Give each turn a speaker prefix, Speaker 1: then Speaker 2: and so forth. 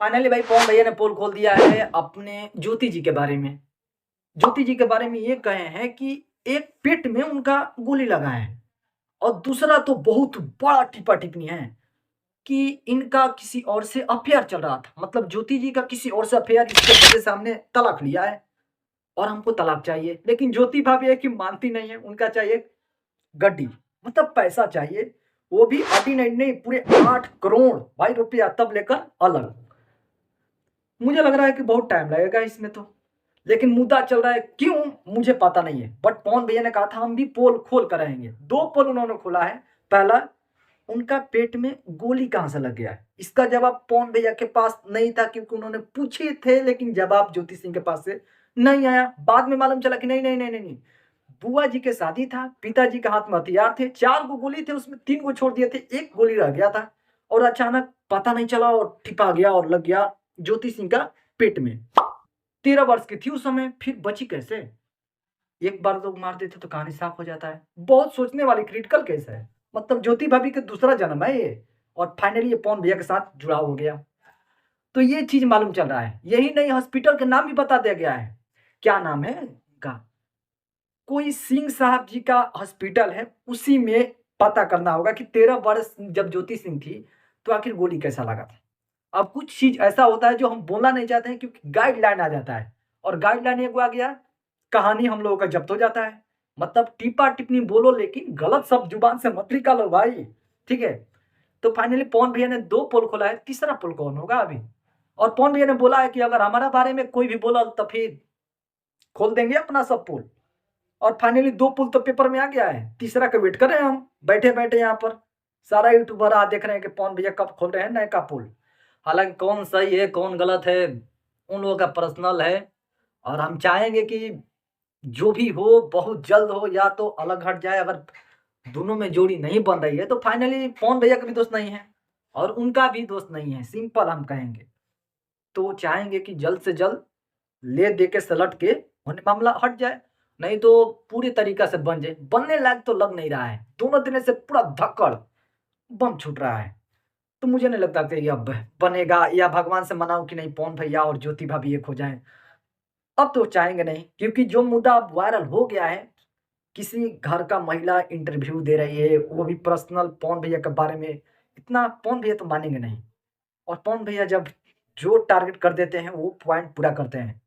Speaker 1: Finally भाई पवन भैया ने पोल खोल दिया है अपने ज्योति जी के बारे में। ज्योति जी के बारे में ये कहे हैं कि एक पेट में उनका गोली लगा है और दूसरा तो बहुत बड़ा टिप्पा टिप्पणी है कि इनका किसी और से अफेयर चल रहा था। मतलब ज्योति जी का किसी और से अफेयर, इसके वजह से हमने तलाक लिया है और हमको तलाक चाहिए। लेकिन ज्योति भाभी है कि मानती नहीं है, उनका चाहिए गड्डी, मतलब पैसा चाहिए। वो भी अभी नहीं, पूरे 8 करोड़ भाई रुपया तब लेकर अलग। मुझे लग रहा है कि बहुत टाइम लगेगा इसमें तो, लेकिन मुद्दा चल रहा है क्यों मुझे पता नहीं है। बट पवन भैया ने कहा था हम भी पोल खोल कर रहेंगे। 2 पोल उन्होंने खोला है। पहला, उनका पेट में गोली कहां से लग गया है, इसका जवाब पवन भैया के पास नहीं था क्योंकि उन्होंने पूछे थे, लेकिन जवाब ज्योति सिंह के पास से नहीं आया। बाद में मालूम चला कि नहीं नहीं नहीं नहीं नहीं, बुआ जी के शादी था, पिताजी के हाथ में हथियार थे, 4 गो गोली थे, उसमें 3 गो छोड़ दिए थे, एक गोली रह गया था और अचानक पता नहीं चला और टिपा गया और लग गया ज्योति सिंह का पेट में। 13 वर्ष की थी उस समय, फिर बची कैसे? एक बार लोग मार देते तो कहानी साफ हो जाता है। बहुत सोचने वाली क्रिटिकल केस है। मतलब ज्योति भाभी का दूसरा जन्म है ये, और फाइनली ये पवन भैया के साथ जुड़ाव हो गया। तो ये चीज मालूम चल रहा है। यही नहीं, हॉस्पिटल के नाम भी बता दिया गया है। क्या नाम है उनका? कोई सिंह साहब जी का हॉस्पिटल है, उसी में पता करना होगा कि 13 वर्ष जब ज्योति सिंह थी तो आखिर गोली कैसा लगा था। अब कुछ चीज ऐसा होता है जो हम बोलना नहीं चाहते हैं क्योंकि गाइडलाइन आ जाता है, और गाइडलाइन एक आ गया, कहानी हम लोगों का जब्त हो जाता है। मतलब टीपा टिप्पणी बोलो लेकिन गलत शब्द जुबान से मत निकालो भाई, ठीक है? तो फाइनली पवन भैया ने 2 पोल खोला है, तीसरा पोल कौन होगा अभी? और पवन भैया ने बोला है कि अगर हमारा बारे में कोई भी बोला तो फिर खोल देंगे अपना सब पोल। और फाइनली 2 पुल तो पेपर में आ गया है, तीसरा का वेट कर रहे हैं हम बैठे बैठे यहाँ पर। सारा यूट्यूबर आ देख रहे हैं कि पवन भैया कब खोल रहे हैं नए का पुल। हालांकि कौन सही है कौन गलत है उन लोगों का पर्सनल है, और हम चाहेंगे कि जो भी हो बहुत जल्द हो, या तो अलग हट जाए। अगर दोनों में जोड़ी नहीं बन रही है तो फाइनली पवन भैया का भी दोस्त नहीं है और उनका भी दोस्त नहीं है, सिंपल हम कहेंगे। तो चाहेंगे कि जल्द से जल्द ले दे के सलट के होने मामला हट जाए, नहीं तो पूरी तरीका से बन जाए। बनने लायक तो लग नहीं रहा है, दोनों दिन से पूरा धक्कड़ बम छूट रहा है। तो मुझे नहीं लगता कि अब बनेगा, या भगवान से मनाऊं कि नहीं पवन भैया और ज्योति भाभी एक हो जाएं। अब तो चाहेंगे नहीं, क्योंकि जो मुद्दा अब वायरल हो गया है, किसी घर का महिला इंटरव्यू दे रही है, वो भी पर्सनल पवन भैया के बारे में। इतना पवन भैया तो मानेंगे नहीं, और पवन भैया जब जो टारगेट कर देते हैं वो पॉइंट पूरा करते हैं।